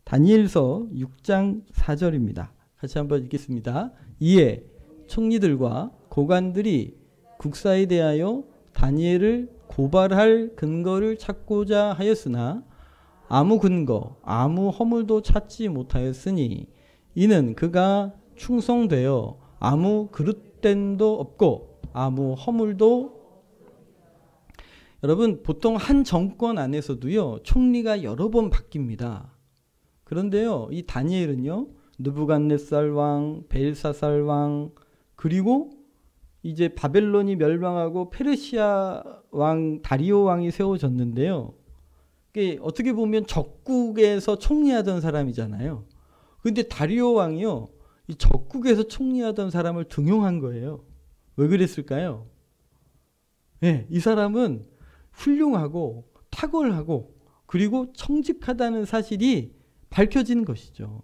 다니엘서 6장 4절입니다. 같이 한번 읽겠습니다. 이에 총리들과 고관들이 국사에 대하여 다니엘을 고발할 근거를 찾고자 하였으나 아무 근거, 아무 허물도 찾지 못하였으니 이는 그가 충성되어 아무 그릇됨도 없고 아무 허물도. 여러분, 보통 한 정권 안에서도요 총리가 여러 번 바뀝니다. 그런데요 이 다니엘은요 느부갓네살 왕, 벨사살 왕, 그리고 이제 바벨론이 멸망하고 페르시아 왕 다리오 왕이 세워졌는데요. 어떻게 보면 적국에서 총리하던 사람이잖아요. 근데 다리오 왕이요 이 적국에서 총리하던 사람을 등용한 거예요. 왜 그랬을까요? 네, 이 사람은 훌륭하고 탁월하고 그리고 청직하다는 사실이 밝혀진 것이죠.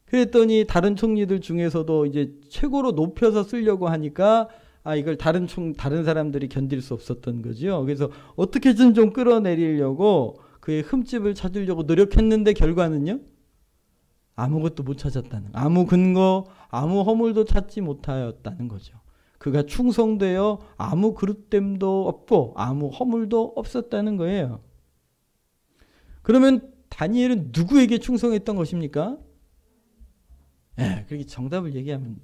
그랬더니 다른 총리들 중에서도 이제 최고로 높여서 쓰려고 하니까 이걸 다른 사람들이 견딜 수 없었던 거죠. 그래서 어떻게든 좀 끌어내리려고 그의 흠집을 찾으려고 노력했는데 결과는요 아무것도 못 찾았다는, 아무 근거, 아무 허물도 찾지 못하였다는 거죠. 그가 충성되어 아무 그릇됨도 없고 아무 허물도 없었다는 거예요. 그러면 다니엘은 누구에게 충성했던 것입니까? 그렇게 정답을 얘기하면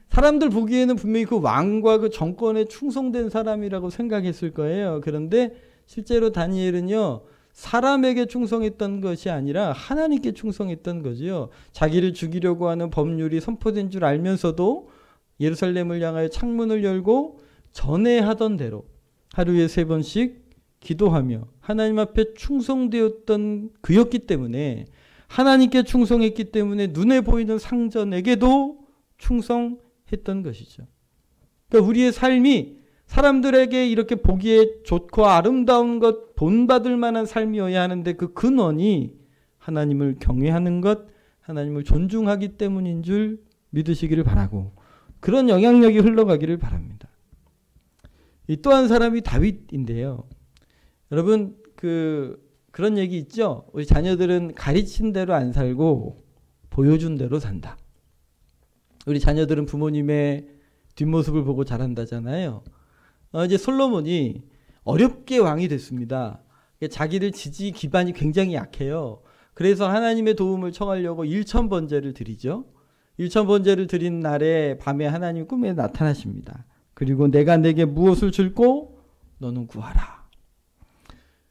사람들 보기에는 분명히 그 왕과 그 정권에 충성된 사람이라고 생각했을 거예요. 그런데 실제로 다니엘은요 사람에게 충성했던 것이 아니라 하나님께 충성했던 거지요. 자기를 죽이려고 하는 법률이 선포된 줄 알면서도 예루살렘을 향하여 창문을 열고 전에 하던 대로 하루에 3번씩 기도하며 하나님 앞에 충성되었던 그였기 때문에, 하나님께 충성했기 때문에 눈에 보이는 상전에게도 충성했던 것이죠. 그러니까 우리의 삶이 사람들에게 이렇게 보기에 좋고 아름다운 것, 본받을 만한 삶이어야 하는데 그 근원이 하나님을 경외하는 것, 하나님을 존중하기 때문인 줄 믿으시기를 바라고 그런 영향력이 흘러가기를 바랍니다. 또 한 사람이 다윗인데요. 여러분 그런 얘기 있죠. 우리 자녀들은 가르친 대로 안 살고 보여준 대로 산다. 우리 자녀들은 부모님의 뒷모습을 보고 자란다잖아요. 이제 솔로몬이 어렵게 왕이 됐습니다. 자기들 지지 기반이 굉장히 약해요. 그래서 하나님의 도움을 청하려고 일천번제를 드리죠. 일천번제를 드린 날에 밤에 하나님 꿈에 나타나십니다. 그리고 내가 내게 무엇을 줄고 너는 구하라.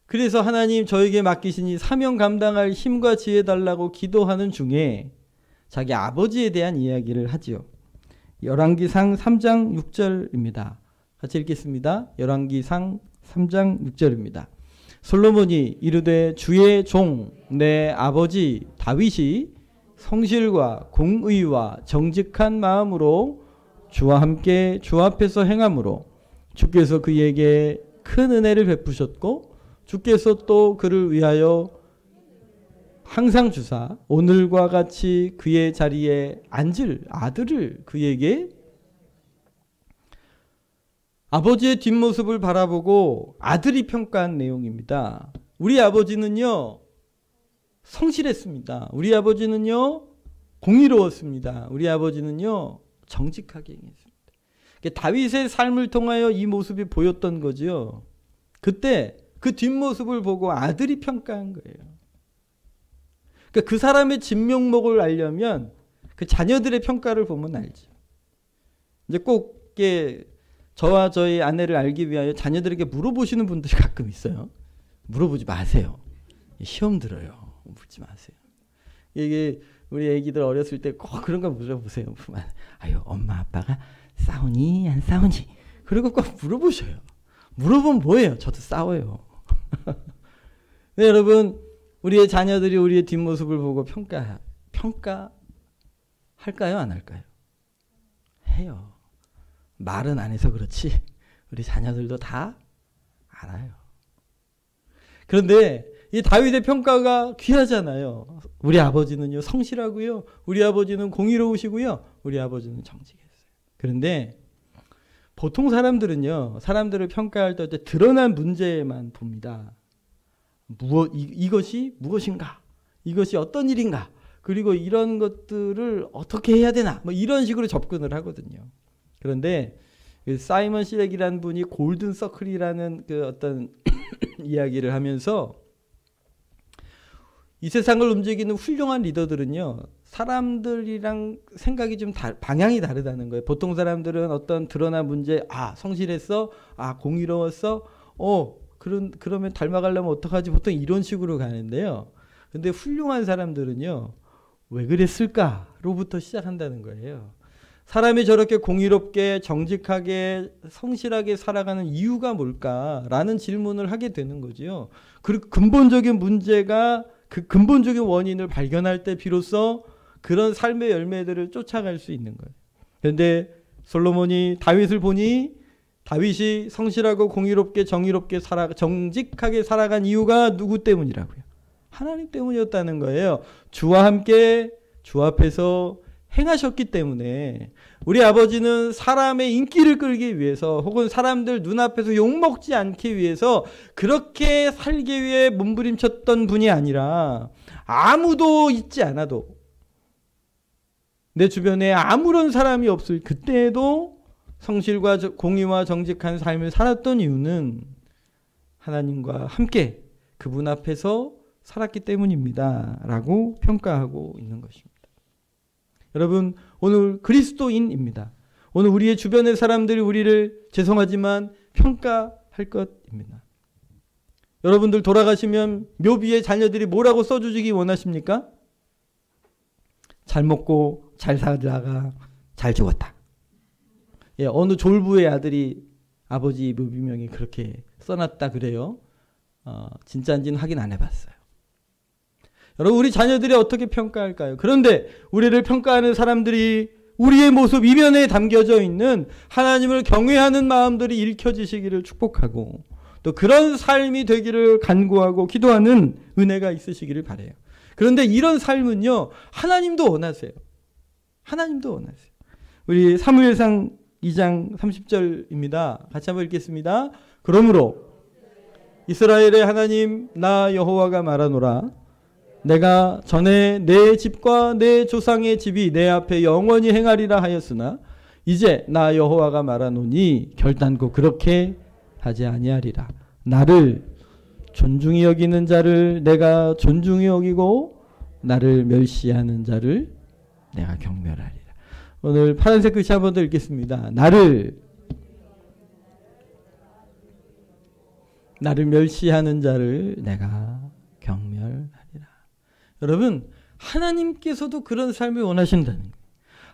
그래서 하나님 저에게 맡기신 이 사명 감당할 힘과 지혜 달라고 기도하는 중에 자기 아버지에 대한 이야기를 하지요. 열왕기상 3장 6절입니다. 같이 읽겠습니다. 열왕기상 3장 6절입니다. 솔로몬이 이르되 주의 종 내 아버지 다윗이 성실과 공의와 정직한 마음으로 주와 함께 주 앞에서 행함으로 주께서 그에게 큰 은혜를 베푸셨고 주께서 또 그를 위하여 항상 주사 오늘과 같이 그의 자리에 앉을 아들을 그에게. 아버지의 뒷모습을 바라보고 아들이 평가한 내용입니다. 우리 아버지는요 성실했습니다. 우리 아버지는요 공의로웠습니다. 우리 아버지는요 정직하게 행했습니다. 다윗의 삶을 통하여 이 모습이 보였던 거죠. 그때 그 뒷모습을 보고 아들이 평가한 거예요. 그러니까 그 사람의 진면목을 알려면 그 자녀들의 평가를 보면 알죠. 이제 꼭 저와 저희 아내를 알기 위하여 자녀들에게 물어보시는 분들이 가끔 있어요. 물어보지 마세요. 시험 들어요. 묻지 마세요. 이게 우리 애기들 어렸을 때 꼭 그런 거 물어보세요. 아유, 엄마 아빠가 싸우니 안 싸우니? 그리고 꼭 물어보셔요. 물어보면 뭐예요? 저도 싸워요. 네, 여러분, 우리의 자녀들이 우리의 뒷모습을 보고 평가할까요? 안 할까요? 해요. 말은 안 해서 그렇지 우리 자녀들도 다 알아요. 그런데 이 다윗의 평가가 귀하잖아요. 우리 아버지는요 성실하고요, 우리 아버지는 공의로우시고요, 우리 아버지는 정직했어요. 그런데 보통 사람들은요 사람들을 평가할 때 드러난 문제만 봅니다. 이것이 무엇인가? 이것이 어떤 일인가? 그리고 이런 것들을 어떻게 해야 되나? 뭐 이런 식으로 접근을 하거든요. 그런데 그 사이먼 시렉이라는 분이 골든 서클이라는 그 어떤 이야기를 하면서 이 세상을 움직이는 훌륭한 리더들은요, 사람들이랑 생각이 좀 방향이 다르다는 거예요. 보통 사람들은 어떤 드러난 문제, 성실했어, 공의로웠어, 그러면 닮아가려면 어떡하지? 보통 이런 식으로 가는데요. 근데 훌륭한 사람들은요, 왜 그랬을까로부터 시작한다는 거예요. 사람이 저렇게 공의롭게 정직하게 성실하게 살아가는 이유가 뭘까라는 질문을 하게 되는 거죠. 그리고 근본적인 문제가 그 근본적인 원인을 발견할 때 비로소 그런 삶의 열매들을 쫓아갈 수 있는 거예요. 그런데 솔로몬이 다윗을 보니 다윗이 성실하고 공의롭게 정의롭게 정직하게 살아간 이유가 누구 때문이라고요? 하나님 때문이었다는 거예요. 주와 함께 주 앞에서 행하셨기 때문에 우리 아버지는 사람의 인기를 끌기 위해서 혹은 사람들 눈앞에서 욕먹지 않기 위해서 그렇게 살기 위해 몸부림쳤던 분이 아니라 아무도 있지 않아도 내 주변에 아무런 사람이 없을 그때에도 성실과 공의와 정직한 삶을 살았던 이유는 하나님과 함께 그분 앞에서 살았기 때문입니다. 라고 평가하고 있는 것입니다. 여러분, 오늘 그리스도인입니다. 오늘 우리의 주변의 사람들이 우리를 죄송하지만 평가할 것입니다. 여러분들 돌아가시면 묘비에 자녀들이 뭐라고 써주시기 원하십니까? 잘 먹고 잘 살다가 잘 죽었다. 어느 졸부의 아들이 아버지 묘비명에 그렇게 써놨다 그래요. 진짜인지는 확인 안 해봤어요. 여러분, 우리 자녀들이 어떻게 평가할까요? 그런데 우리를 평가하는 사람들이 우리의 모습 이면에 담겨져 있는 하나님을 경외하는 마음들이 읽혀지시기를 축복하고 또 그런 삶이 되기를 간구하고 기도하는 은혜가 있으시기를 바라요. 그런데 이런 삶은요, 하나님도 원하세요. 하나님도 원하세요. 우리 사무엘상 2장 30절입니다. 같이 한번 읽겠습니다. 그러므로 이스라엘의 하나님 나 여호와가 말하노라. 내가 전에 내 집과 내 조상의 집이 내 앞에 영원히 행하리라 하였으나 이제 나 여호와가 말하노니 결단코 그렇게 하지 아니하리라. 나를 존중히 여기는 자를 내가 존중히 여기고 나를 멸시하는 자를 내가 경멸하리라. 오늘 파란색 글씨 한번 더 읽겠습니다. 나를 멸시하는 자를 내가 경멸하리라. 여러분, 하나님께서도 그런 삶을 원하신다는 거예요.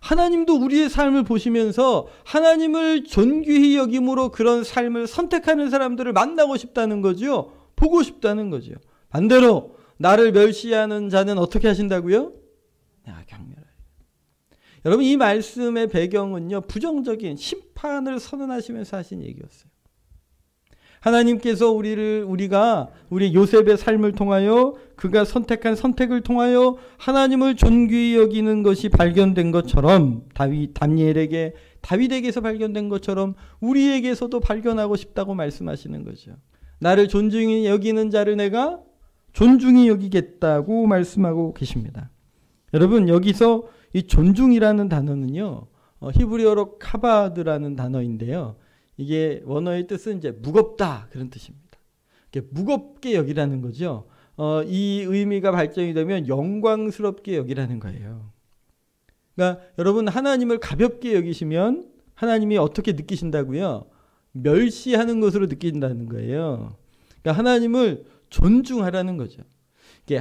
하나님도 우리의 삶을 보시면서 하나님을 존귀히 여김으로 그런 삶을 선택하는 사람들을 만나고 싶다는 거죠. 보고 싶다는 거죠. 반대로 나를 멸시하는 자는 어떻게 하신다고요? 내가 경멸하리라. 여러분, 이 말씀의 배경은요, 부정적인 심판을 선언하시면서 하신 얘기였어요. 하나님께서 우리 요셉의 삶을 통하여 그가 선택한 선택을 통하여 하나님을 존귀히 여기는 것이 발견된 것처럼 다윗에게서 발견된 것처럼 우리에게서도 발견하고 싶다고 말씀하시는 거죠. 나를 존중히 여기는 자를 내가 존중히 여기겠다고 말씀하고 계십니다. 여러분, 여기서 이 존중이라는 단어는요, 히브리어로 카바드라는 단어인데요. 이게 원어의 뜻은 이제 무겁다 그런 뜻입니다. 무겁게 여기라는 거죠. 이 의미가 발전이 되면 영광스럽게 여기라는 거예요. 그러니까 여러분, 하나님을 가볍게 여기시면 하나님이 어떻게 느끼신다고요? 멸시하는 것으로 느낀다는 거예요. 그러니까 하나님을 존중하라는 거죠.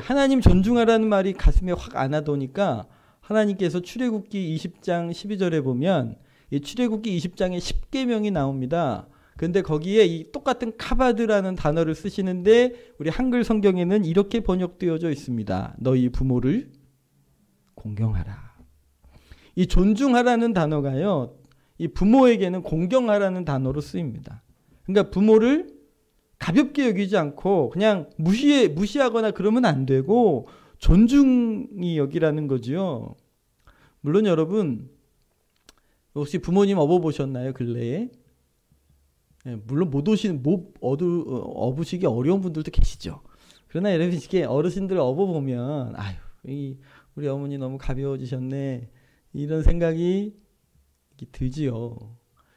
하나님 존중하라는 말이 가슴에 확 안아도니까 하나님께서 출애굽기 20장 12절에 보면 이 출애굽기 20장에 10계명이 나옵니다. 그런데 거기에 이 똑같은 카바드라는 단어를 쓰시는데 우리 한글 성경에는 이렇게 번역되어져 있습니다. 너희 부모를 공경하라. 이 존중하라는 단어가요, 이 부모에게는 공경하라는 단어로 쓰입니다. 그러니까 부모를 가볍게 여기지 않고 그냥 무시하거나 그러면 안 되고 존중이 여기라는 거죠. 물론 여러분, 혹시 부모님 업어보셨나요, 근래에? 물론 못 어부시기 어려운 분들도 계시죠. 그러나 여러분 이렇게 어르신들 업어보면 아유 우리 어머니 너무 가벼워지셨네 이런 생각이 들지요.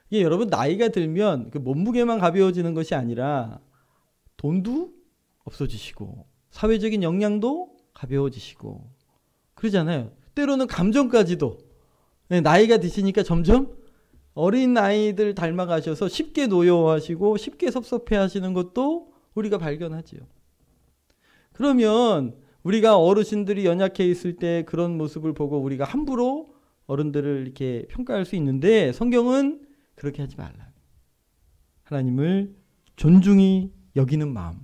이게 여러분 나이가 들면 그 몸무게만 가벼워지는 것이 아니라 돈도 없어지시고 사회적인 역량도 가벼워지시고 그러잖아요. 때로는 감정까지도 나이가 드시니까 점점 어린 아이들 닮아가셔서 쉽게 노여워하시고 쉽게 섭섭해하시는 것도 우리가 발견하지요. 그러면 우리가 어르신들이 연약해 있을 때 그런 모습을 보고 우리가 함부로 어른들을 이렇게 평가할 수 있는데 성경은 그렇게 하지 말라. 하나님을 존중히 여기는 마음,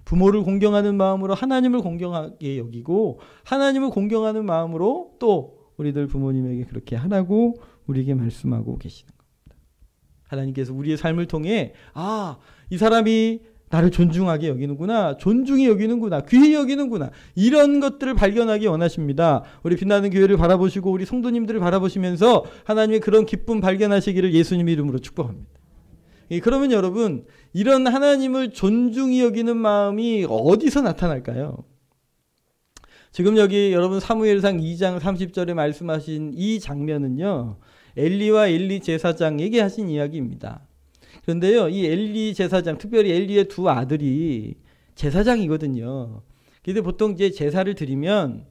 부모를 공경하는 마음으로 하나님을 공경하게 여기고 하나님을 공경하는 마음으로 또 우리들 부모님에게 그렇게 하라고 우리에게 말씀하고 계시는 겁니다. 하나님께서 우리의 삶을 통해 이 사람이 나를 존중하게 여기는구나, 존중히 여기는구나, 귀히 여기는구나 이런 것들을 발견하기 원하십니다. 우리 빛나는 교회를 바라보시고 우리 성도님들을 바라보시면서 하나님의 그런 기쁨 발견하시기를 예수님 이름으로 축복합니다. 그러면 여러분 이런 하나님을 존중히 여기는 마음이 어디서 나타날까요? 지금 여기 여러분 사무엘상 2장 30절에 말씀하신 이 장면은요. 엘리와 엘리 제사장에게 하신 이야기입니다. 그런데요. 이 엘리 제사장, 특별히 엘리의 두 아들이 제사장이거든요. 근데 보통 이제 제사를 드리면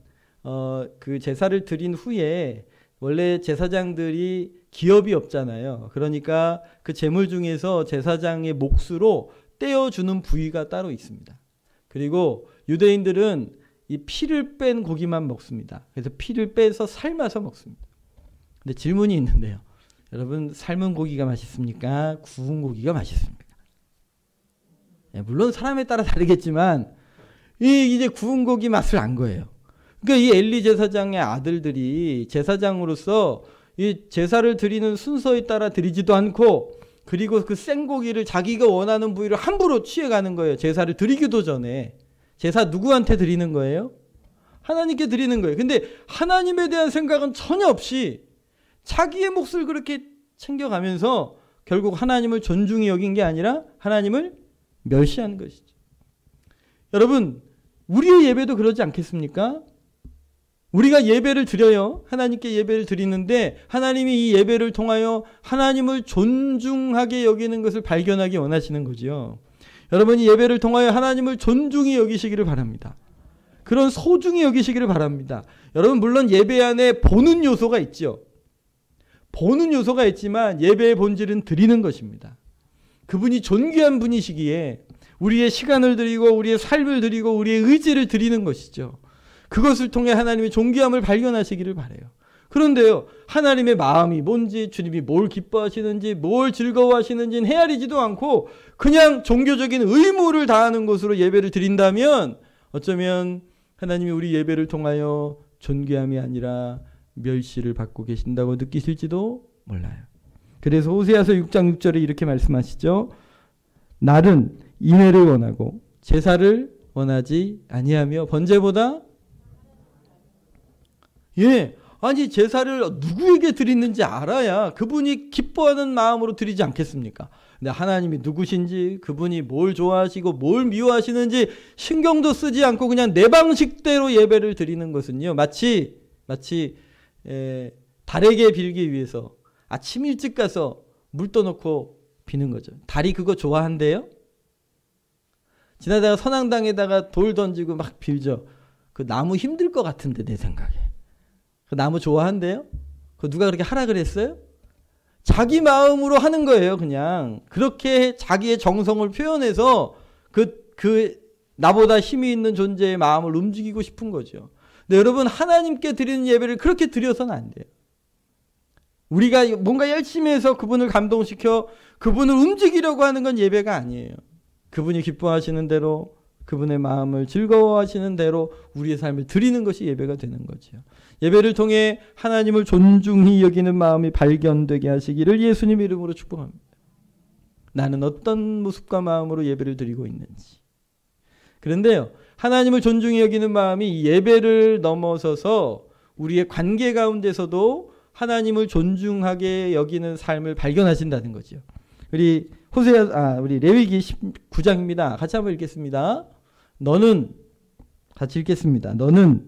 그 제사를 드린 후에 원래 제사장들이 기업이 없잖아요. 그러니까 그 제물 중에서 제사장의 몫으로 떼어주는 부위가 따로 있습니다. 그리고 유대인들은 이 피를 뺀 고기만 먹습니다. 그래서 피를 빼서 삶아서 먹습니다. 근데 질문이 있는데요. 여러분 삶은 고기가 맛있습니까? 구운 고기가 맛있습니까? 물론 사람에 따라 다르겠지만 이제 구운 고기 맛을 안 거예요. 그러니까 이 엘리 제사장의 아들들이 제사장으로서 이 제사를 드리는 순서에 따라 드리지도 않고 그리고 그 생고기를 자기가 원하는 부위를 함부로 취해가는 거예요. 제사를 드리기도 전에. 제사 누구한테 드리는 거예요? 하나님께 드리는 거예요. 근데 하나님에 대한 생각은 전혀 없이 자기의 몫을 그렇게 챙겨가면서 결국 하나님을 존중히 여긴 게 아니라 하나님을 멸시한 것이죠. 여러분 우리의 예배도 그러지 않겠습니까? 우리가 예배를 드려요. 하나님께 예배를 드리는데 하나님이 이 예배를 통하여 하나님을 존중하게 여기는 것을 발견하기 원하시는 거죠. 여러분이 예배를 통하여 하나님을 존중히 여기시기를 바랍니다. 그런 소중히 여기시기를 바랍니다. 여러분 물론 예배 안에 보는 요소가 있죠. 보는 요소가 있지만 예배의 본질은 드리는 것입니다. 그분이 존귀한 분이시기에 우리의 시간을 드리고 우리의 삶을 드리고 우리의 의지를 드리는 것이죠. 그것을 통해 하나님의 존귀함을 발견하시기를 바라요. 그런데요. 하나님의 마음이 뭔지 주님이 뭘 기뻐하시는지 뭘 즐거워하시는지는 헤아리지도 않고 그냥 종교적인 의무를 다하는 것으로 예배를 드린다면 어쩌면 하나님이 우리 예배를 통하여 존귀함이 아니라 멸시를 받고 계신다고 느끼실지도 몰라요. 그래서 호세아서 6장 6절에 이렇게 말씀하시죠. 날은 인애를 원하고 제사를 원하지 아니하며 번제보다 아니 제사를 누구에게 드리는지 알아야 그분이 기뻐하는 마음으로 드리지 않겠습니까? 근데 하나님이 누구신지 그분이 뭘 좋아하시고 뭘 미워하시는지 신경도 쓰지 않고 그냥 내 방식대로 예배를 드리는 것은요. 마치 달에게 빌기 위해서 아침 일찍 가서 물 떠놓고 비는 거죠. 달이 그거 좋아한대요? 지나다가 선앙당에다가 돌 던지고 막 빌죠. 그 나무 힘들 것 같은데 내 생각에. 그 나무 좋아한대요? 그 누가 그렇게 하라 그랬어요? 자기 마음으로 하는 거예요. 그냥 그렇게 자기의 정성을 표현해서 그 나보다 힘이 있는 존재의 마음을 움직이고 싶은 거죠. 근데 여러분 하나님께 드리는 예배를 그렇게 드려서는 안 돼요. 우리가 뭔가 열심히 해서 그분을 감동시켜 그분을 움직이려고 하는 건 예배가 아니에요. 그분이 기뻐하시는 대로 그분의 마음을 즐거워하시는 대로 우리의 삶을 드리는 것이 예배가 되는 거죠. 예배를 통해 하나님을 존중히 여기는 마음이 발견되게 하시기를 예수님 이름으로 축복합니다. 나는 어떤 모습과 마음으로 예배를 드리고 있는지. 그런데요. 하나님을 존중히 여기는 마음이 예배를 넘어서서 우리의 관계 가운데서도 하나님을 존중하게 여기는 삶을 발견하신다는 거죠. 우리 레위기 19장입니다. 같이 한번 읽겠습니다. 너는, 같이 읽겠습니다. 너는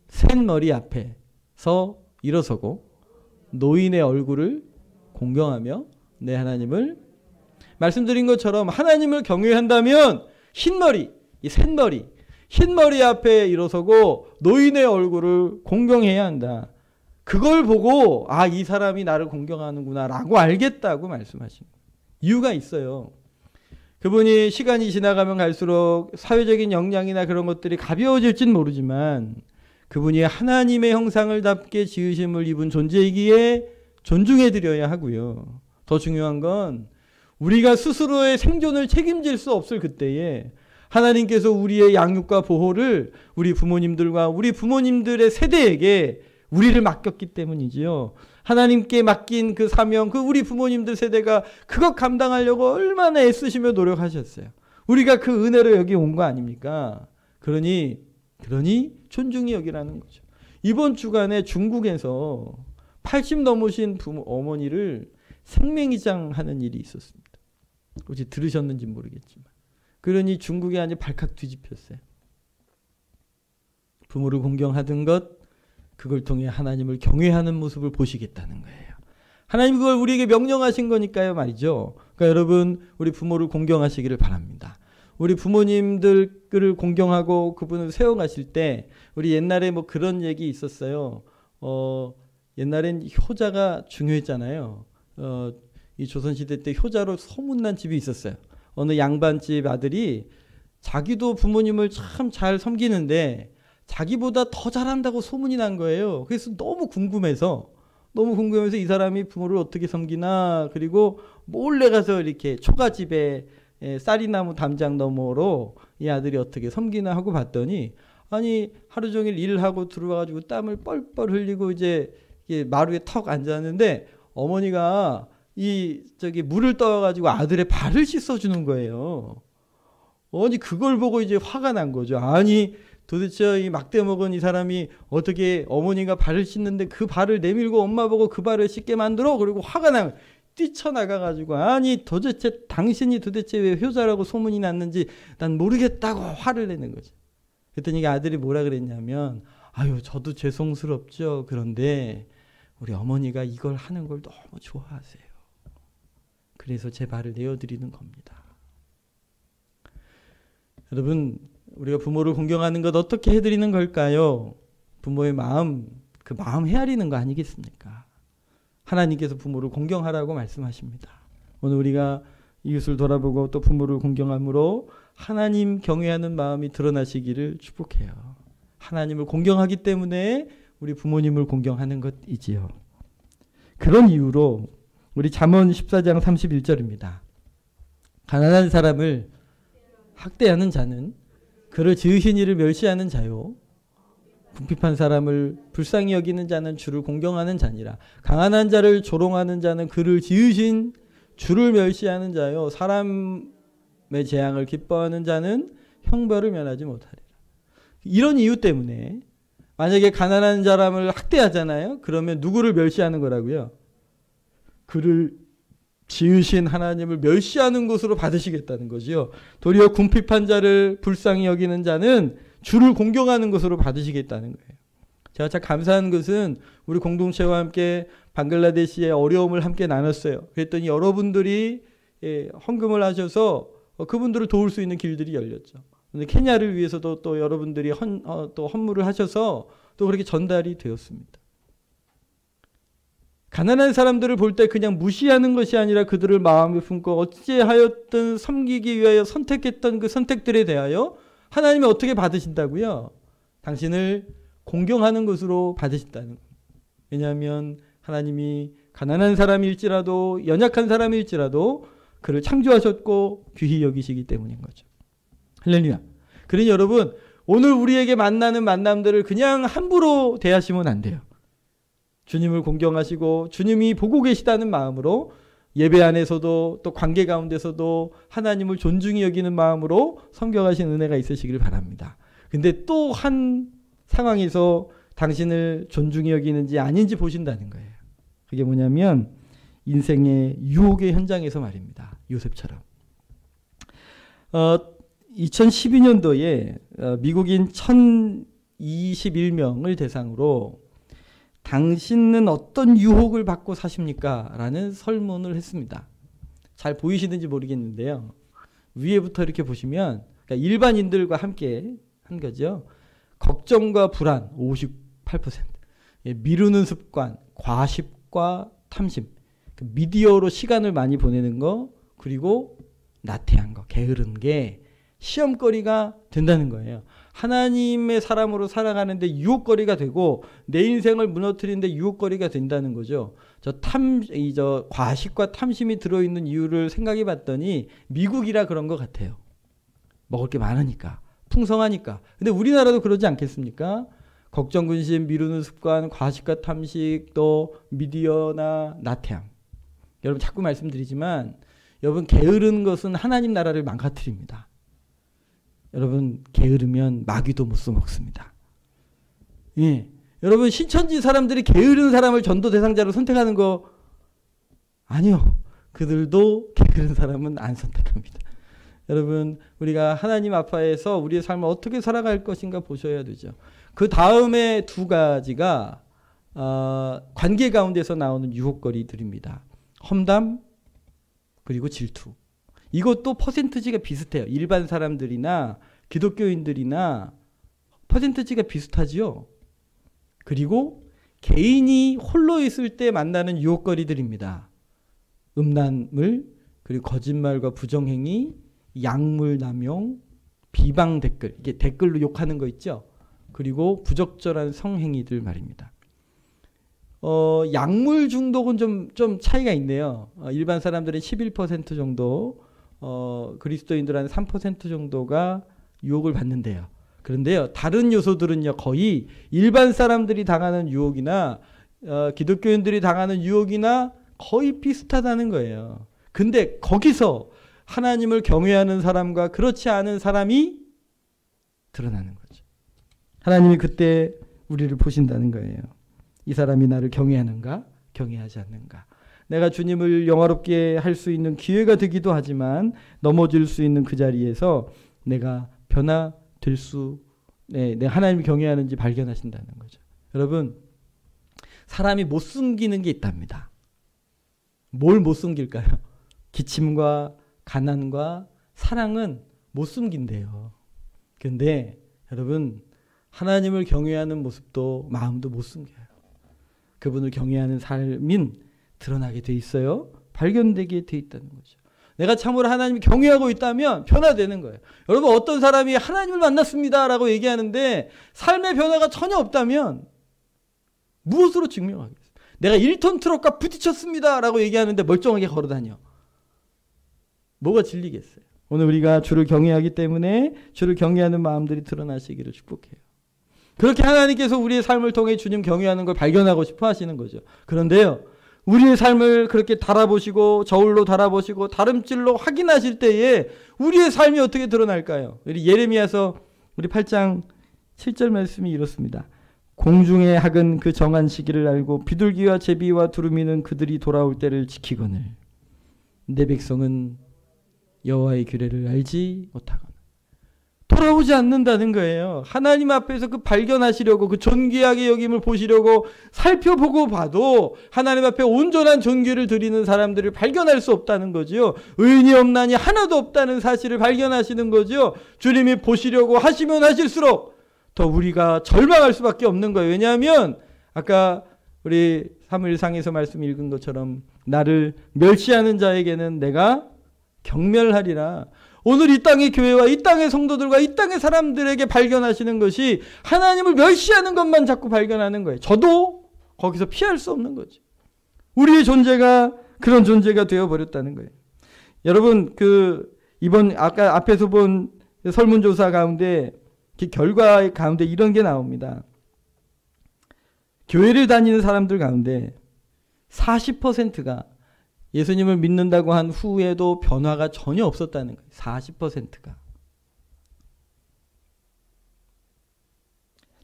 샌머리 앞에서 일어서고 노인의 얼굴을 공경하며 내 하나님을, 말씀드린 것처럼 하나님을 경외한다면 흰머리, 이 샌머리, 흰머리 앞에 일어서고 노인의 얼굴을 공경해야 한다. 그걸 보고 아, 이 사람이 나를 공경하는구나 라고 알겠다고 말씀하십니다. 이유가 있어요. 그분이 시간이 지나가면 갈수록 사회적인 역량이나 그런 것들이 가벼워질진 모르지만 그분이 하나님의 형상을 답게 지으심을 입은 존재이기에 존중해드려야 하고요. 더 중요한 건 우리가 스스로의 생존을 책임질 수 없을 그때에 하나님께서 우리의 양육과 보호를 우리 부모님들과 우리 부모님들의 세대에게 우리를 맡겼기 때문이지요. 하나님께 맡긴 그 사명, 그 우리 부모님들 세대가 그것 감당하려고 얼마나 애쓰시며 노력하셨어요. 우리가 그 은혜로 여기 온 거 아닙니까? 그러니 존중이 여기라는 거죠. 이번 주간에 중국에서 80 넘으신 어머니를 생명이장 하는 일이 있었습니다. 혹시 들으셨는지 모르겠지만. 그러니 중국이 아주 발칵 뒤집혔어요. 부모를 공경하던 것, 그걸 통해 하나님을 경외하는 모습을 보시겠다는 거예요. 하나님 그걸 우리에게 명령하신 거니까요 말이죠. 그러니까 여러분 우리 부모를 공경하시기를 바랍니다. 우리 부모님들을 공경하고 그분을 세워가실 때 우리 옛날에 뭐 그런 얘기 있었어요. 옛날엔 효자가 중요했잖아요. 이 조선시대 때 효자로 소문난 집이 있었어요. 어느 양반집 아들이 자기도 부모님을 참 잘 섬기는데 자기보다 더 잘한다고 소문이 난 거예요. 그래서 너무 궁금해서 이 사람이 부모를 어떻게 섬기나, 그리고 몰래 가서 이렇게 초가집에 쌀이나무 담장 너머로 이 아들이 어떻게 섬기나 하고 봤더니 아니 하루 종일 일하고 들어와가지고 땀을 뻘뻘 흘리고 이제 마루에 턱 앉았는데 어머니가 물을 떠가지고 아들의 발을 씻어주는 거예요. 아니 그걸 보고 이제 화가 난 거죠. 아니 도대체 이 막대 먹은 이 사람이 어떻게 어머니가 발을 씻는데 그 발을 내밀고 엄마 보고 그 발을 씻게 만들어? 그리고 화가 나면 뛰쳐나가가지고 아니 도대체 당신이 도대체 왜 효자라고 소문이 났는지 난 모르겠다고 화를 내는 거죠. 그랬더니 아들이 뭐라 그랬냐면 아유 저도 죄송스럽죠. 그런데 우리 어머니가 이걸 하는 걸 너무 좋아하세요. 그래서 제 발을 내어드리는 겁니다. 여러분 우리가 부모를 공경하는 것 어떻게 해드리는 걸까요? 부모의 마음, 그 마음 헤아리는 거 아니겠습니까? 하나님께서 부모를 공경하라고 말씀하십니다. 오늘 우리가 이웃을 돌아보고 또 부모를 공경함으로 하나님 경외하는 마음이 드러나시기를 축복해요. 하나님을 공경하기 때문에 우리 부모님을 공경하는 것이지요. 그런 이유로 우리 잠언 14장 31절입니다. 가난한 사람을 학대하는 자는 그를 지으신 이를 멸시하는 자요. 궁핍한 사람을 불쌍히 여기는 자는 주를 공경하는 자니라. 강한 자를 조롱하는 자는 그를 지으신 주를 멸시하는 자요. 사람의 재앙을 기뻐하는 자는 형벌을 면하지 못하리라. 이런 이유 때문에 만약에 가난한 사람을 학대하잖아요. 그러면 누구를 멸시하는 거라고요? 그를 지으신 하나님을 멸시하는 것으로 받으시겠다는 거지요. 도리어 궁핍한 자를 불쌍히 여기는 자는 주를 공경하는 것으로 받으시겠다는 거예요. 제가 참 감사한 것은 우리 공동체와 함께 방글라데시의 어려움을 함께 나눴어요. 그랬더니 여러분들이 헌금을 하셔서 그분들을 도울 수 있는 길들이 열렸죠. 근데 케냐를 위해서도 또 여러분들이 또 헌물을 하셔서 또 그렇게 전달이 되었습니다. 가난한 사람들을 볼 때 그냥 무시하는 것이 아니라 그들을 마음에 품고 어찌하였든 섬기기 위하여 선택했던 그 선택들에 대하여 하나님이 어떻게 받으신다고요? 당신을 공경하는 것으로 받으신다는 거예요. 왜냐하면 하나님이 가난한 사람일지라도 연약한 사람일지라도 그를 창조하셨고 귀히 여기시기 때문인 거죠. 할렐루야. 그러니 여러분 오늘 우리에게 만나는 만남들을 그냥 함부로 대하시면 안 돼요. 주님을 공경하시고 주님이 보고 계시다는 마음으로 예배 안에서도 또 관계 가운데서도 하나님을 존중히 여기는 마음으로 섬겨가신 은혜가 있으시길 바랍니다. 근데 또 한 상황에서 당신을 존중히 여기는지 아닌지 보신다는 거예요. 그게 뭐냐면 인생의 유혹의 현장에서 말입니다. 요셉처럼. 2012년도에 미국인 1021명을 대상으로 당신은 어떤 유혹을 받고 사십니까? 라는 설문을 했습니다. 잘 보이시는지 모르겠는데요. 위에부터 이렇게 보시면 그러니까 일반인들과 함께 한 거죠. 걱정과 불안 58%, 미루는 습관, 과식과 탐심, 미디어로 시간을 많이 보내는 거, 그리고 나태한 거, 게으른 게 시험거리가 된다는 거예요. 하나님의 사람으로 살아가는데 유혹거리가 되고 내 인생을 무너뜨리는데 유혹거리가 된다는 거죠. 저 과식과 탐심이 들어있는 이유를 생각해 봤더니 미국이라 그런 것 같아요. 먹을 게 많으니까, 풍성하니까. 근데 우리나라도 그러지 않겠습니까? 걱정, 근심, 미루는 습관, 과식과 탐식, 또 미디어나 나태함. 여러분 자꾸 말씀드리지만 여러분 게으른 것은 하나님 나라를 망가뜨립니다. 여러분 게으르면 마귀도 못 써먹습니다. 예. 여러분 신천지 사람들이 게으른 사람을 전도 대상자로 선택하는 거 아니요. 그들도 게으른 사람은 안 선택합니다. 여러분 우리가 하나님 앞에서 우리의 삶을 어떻게 살아갈 것인가 보셔야 되죠. 그 다음에 두 가지가 관계 가운데서 나오는 유혹거리들입니다. 험담 그리고 질투. 이것도 퍼센트지가 비슷해요. 일반 사람들이나 기독교인들이나 퍼센트지가 비슷하지요. 그리고 개인이 홀로 있을 때 만나는 유혹거리들입니다. 음란물, 그리고 거짓말과 부정행위, 약물 남용, 비방 댓글, 이게 댓글로 욕하는 거 있죠. 그리고 부적절한 성행위들 말입니다. 약물 중독은 좀 차이가 있네요. 일반 사람들은 11% 정도, 그리스도인들은 3% 정도가 유혹을 받는데요. 그런데요, 다른 요소들은요, 거의 일반 사람들이 당하는 유혹이나 기독교인들이 당하는 유혹이나 거의 비슷하다는 거예요. 근데 거기서 하나님을 경외하는 사람과 그렇지 않은 사람이 드러나는 거죠. 하나님이 그때 우리를 보신다는 거예요. 이 사람이 나를 경외하는가? 경외하지 않는가? 내가 주님을 영화롭게 할 수 있는 기회가 되기도 하지만 넘어질 수 있는 그 자리에서 내가 변화될 내 하나님을 경외하는지 발견하신다는 거죠. 여러분, 사람이 못 숨기는 게 있답니다. 뭘 못 숨길까요? 기침과 가난과 사랑은 못 숨긴대요. 그런데 여러분, 하나님을 경외하는 모습도 마음도 못 숨겨요. 그분을 경외하는 삶인 드러나게 돼 있어요. 발견되게 돼 있다는 거죠. 내가 참으로 하나님을 경외하고 있다면 변화되는 거예요. 여러분 어떤 사람이 하나님을 만났습니다 라고 얘기하는데 삶의 변화가 전혀 없다면 무엇으로 증명하겠어요? 내가 1톤 트럭과 부딪혔습니다 라고 얘기하는데 멀쩡하게 걸어다녀. 뭐가 진리겠어요? 오늘 우리가 주를 경외하기 때문에 주를 경외하는 마음들이 드러나시기를 축복해요. 그렇게 하나님께서 우리의 삶을 통해 주님 경외하는 걸 발견하고 싶어 하시는 거죠. 그런데요, 우리의 삶을 그렇게 달아보시고 저울로 달아보시고 다름질로 확인하실 때에 우리의 삶이 어떻게 드러날까요? 우리 예레미야서 우리 8장 7절 말씀이 이렇습니다. 공중의 학은 그 정한 시기를 알고 비둘기와 제비와 두루미는 그들이 돌아올 때를 지키거늘 내 백성은 여호와의 규례를 알지 못하거늘. 돌아오지 않는다는 거예요. 하나님 앞에서 그 발견하시려고 그 존귀하게 여김을 보시려고 살펴보고 봐도 하나님 앞에 온전한 존귀를 드리는 사람들을 발견할 수 없다는 거죠. 의인이 없나니 하나도 없다는 사실을 발견하시는 거죠. 주님이 보시려고 하시면 하실수록 더 우리가 절망할 수밖에 없는 거예요. 왜냐하면 아까 우리 사무엘상에서 말씀 읽은 것처럼 나를 멸시하는 자에게는 내가 경멸하리라. 오늘 이 땅의 교회와 이 땅의 성도들과 이 땅의 사람들에게 발견하시는 것이 하나님을 멸시하는 것만 자꾸 발견하는 거예요. 저도 거기서 피할 수 없는 거죠. 우리의 존재가 그런 존재가 되어버렸다는 거예요. 여러분, 이번 아까 앞에서 본 설문조사 가운데 결과 가운데 이런 게 나옵니다. 교회를 다니는 사람들 가운데 40%가 예수님을 믿는다고 한 후에도 변화가 전혀 없었다는 거예요. 40%가.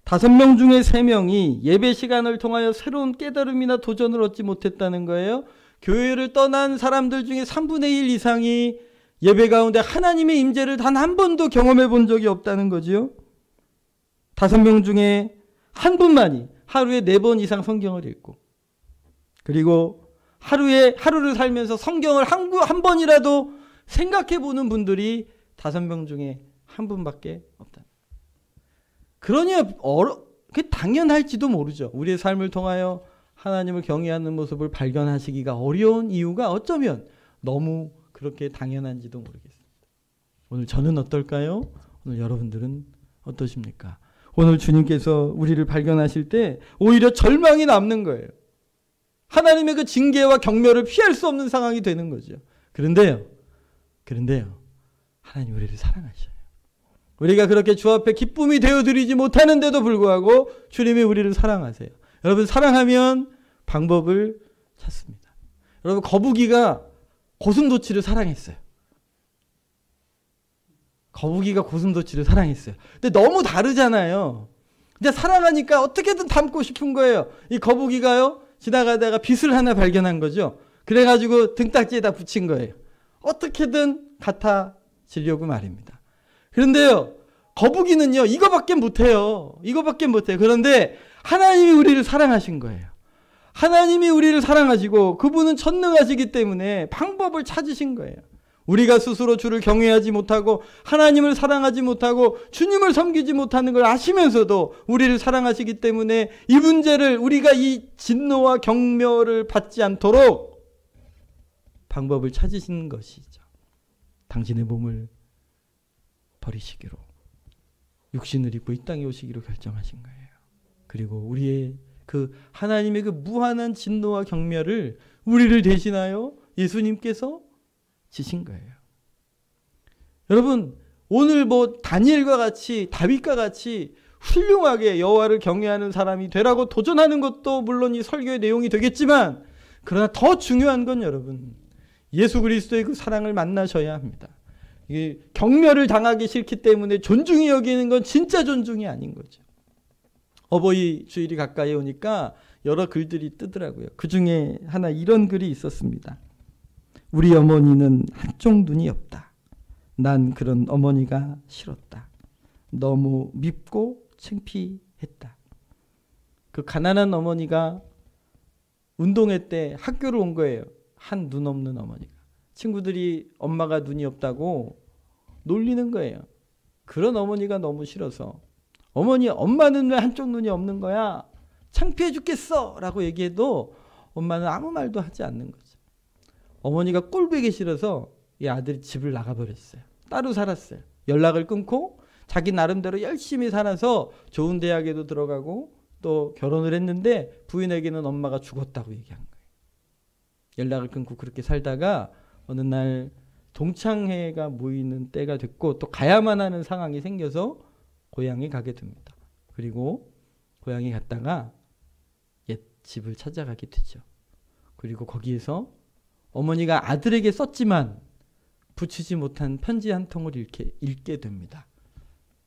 5명 중에 3명이 예배 시간을 통하여 새로운 깨달음이나 도전을 얻지 못했다는 거예요. 교회를 떠난 사람들 중에 3분의 1 이상이 예배 가운데 하나님의 임재를 단 한 번도 경험해 본 적이 없다는 거지요. 5명 중에 한 분만이 하루에 4번 이상 성경을 읽고, 그리고 하루를 살면서 성경을 한 번이라도 생각해 보는 분들이 5명 중에 한 분밖에 없다. 그러니 그게 당연할지도 모르죠. 우리의 삶을 통하여 하나님을 경외하는 모습을 발견하시기가 어려운 이유가 어쩌면 너무 그렇게 당연한지도 모르겠습니다. 오늘 저는 어떨까요? 오늘 여러분들은 어떠십니까? 오늘 주님께서 우리를 발견하실 때 오히려 절망이 남는 거예요. 하나님의 그 징계와 경멸을 피할 수 없는 상황이 되는 거죠. 그런데요. 하나님 우리를 사랑하셔요. 우리가 그렇게 주 앞에 기쁨이 되어드리지 못하는데도 불구하고 주님이 우리를 사랑하세요. 여러분, 사랑하면 방법을 찾습니다. 여러분, 거북이가 고슴도치를 사랑했어요. 근데 너무 다르잖아요. 근데 사랑하니까 어떻게든 닮고 싶은 거예요. 이 거북이가요, 지나가다가 빗을 하나 발견한 거죠. 그래가지고 등딱지에다 붙인 거예요. 어떻게든 같아지려고 말입니다. 그런데요, 거북이는요, 이거밖에 못해요. 그런데 하나님이 우리를 사랑하신 거예요. 하나님이 우리를 사랑하시고 그분은 전능하시기 때문에 방법을 찾으신 거예요. 우리가 스스로 주를 경외하지 못하고 하나님을 사랑하지 못하고 주님을 섬기지 못하는 걸 아시면서도 우리를 사랑하시기 때문에 이 문제를, 우리가 이 진노와 경멸을 받지 않도록 방법을 찾으신 것이죠. 당신의 몸을 버리시기로, 육신을 입고 이 땅에 오시기로 결정하신 거예요. 그리고 우리의 그 하나님의 그 무한한 진노와 경멸을 우리를 대신하여 예수님께서 지신 거예요. 여러분, 오늘 다니엘과 같이, 다윗과 같이 훌륭하게 여호와를 경외하는 사람이 되라고 도전하는 것도 물론 이 설교의 내용이 되겠지만, 그러나 더 중요한 건 여러분, 예수 그리스도의 그 사랑을 만나셔야 합니다. 이게 경멸을 당하기 싫기 때문에 존중히 여기는 건 진짜 존중이 아닌 거죠. 어버이 주일이 가까이 오니까 여러 글들이 뜨더라고요. 그 중에 하나 이런 글이 있었습니다. 우리 어머니는 한쪽 눈이 없다. 난 그런 어머니가 싫었다. 너무 밉고 창피했다. 그 가난한 어머니가 운동회 때 학교를 온 거예요. 한 눈 없는 어머니가. 친구들이 엄마가 눈이 없다고 놀리는 거예요. 그런 어머니가 너무 싫어서, 엄마는 왜 한쪽 눈이 없는 거야? 창피해 죽겠어! 라고 얘기해도 엄마는 아무 말도 하지 않는 거죠. 어머니가 꼴보기 싫어서 이 아들이 집을 나가버렸어요. 따로 살았어요. 연락을 끊고 자기 나름대로 열심히 살아서 좋은 대학에도 들어가고 또 결혼을 했는데 부인에게는 엄마가 죽었다고 얘기한 거예요. 연락을 끊고 그렇게 살다가 어느 날 동창회가 모이는 때가 됐고 또 가야만 하는 상황이 생겨서 고향에 가게 됩니다. 그리고 고향에 갔다가 옛 집을 찾아가게 되죠. 그리고 거기에서 어머니가 아들에게 썼지만 붙이지 못한 편지 한 통을 읽게 됩니다.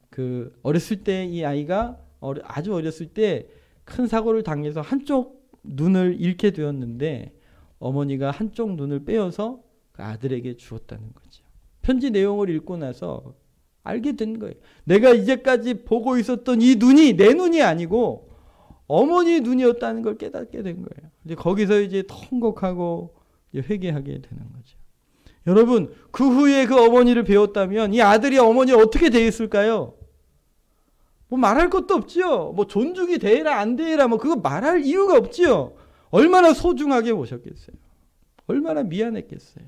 그 어렸을 때 이 아이가 아주 어렸을 때 큰 사고를 당해서 한쪽 눈을 잃게 되었는데 어머니가 한쪽 눈을 빼어서 그 아들에게 주었다는 거죠. 편지 내용을 읽고 나서 알게 된 거예요. 내가 이제까지 보고 있었던 이 눈이 내 눈이 아니고 어머니 눈이었다는 걸 깨닫게 된 거예요. 이제 거기서 이제 통곡하고 회개하게 되는 거죠. 여러분, 그 후에 그 어머니를 배웠다면 이 아들이 어머니 어떻게 대했을까요? 말할 것도 없지요. 존중이 대해라 안 대해라 그거 말할 이유가 없지요. 얼마나 소중하게 모셨겠어요. 얼마나 미안했겠어요.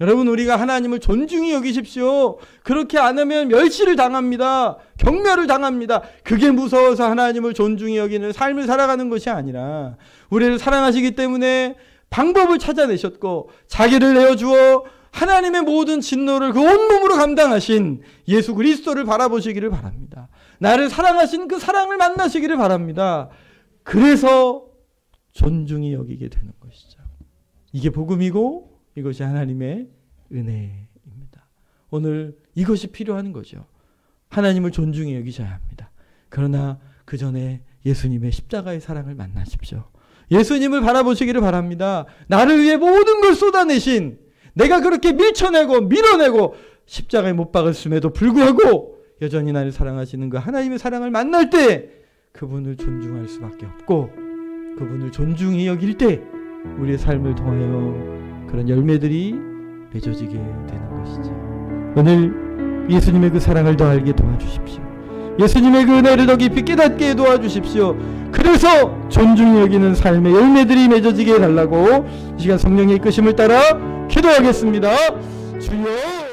여러분, 우리가 하나님을 존중히 여기십시오. 그렇게 안 하면 멸시를 당합니다. 경멸을 당합니다. 그게 무서워서 하나님을 존중히 여기는 삶을 살아가는 것이 아니라 우리를 사랑하시기 때문에 방법을 찾아내셨고 자기를 내어주어 하나님의 모든 진노를 그 온몸으로 감당하신 예수 그리스도를 바라보시기를 바랍니다. 나를 사랑하신 그 사랑을 만나시기를 바랍니다. 그래서 존중히 여기게 되는 것이죠. 이게 복음이고 이것이 하나님의 은혜입니다. 오늘 이것이 필요한 거죠. 하나님을 존중히 여기셔야 합니다. 그러나 그 전에 예수님의 십자가의 사랑을 만나십시오. 예수님을 바라보시기를 바랍니다. 나를 위해 모든 걸 쏟아내신, 내가 그렇게 밀쳐내고 밀어내고 십자가에 못 박았음에도 불구하고 여전히 나를 사랑하시는 그 하나님의 사랑을 만날 때 그분을 존중할 수밖에 없고, 그분을 존중히 여길 때 우리의 삶을 통하여 그런 열매들이 맺어지게 되는 것이죠. 오늘 예수님의 그 사랑을 더 알게 도와주십시오. 예수님의 그 은혜를 더 깊이 깨닫게 도와주십시오. 그래서 존중히 여기는 삶의 열매들이 맺어지게 해달라고 이 시간 성령의 이끄심을 따라 기도하겠습니다. 주여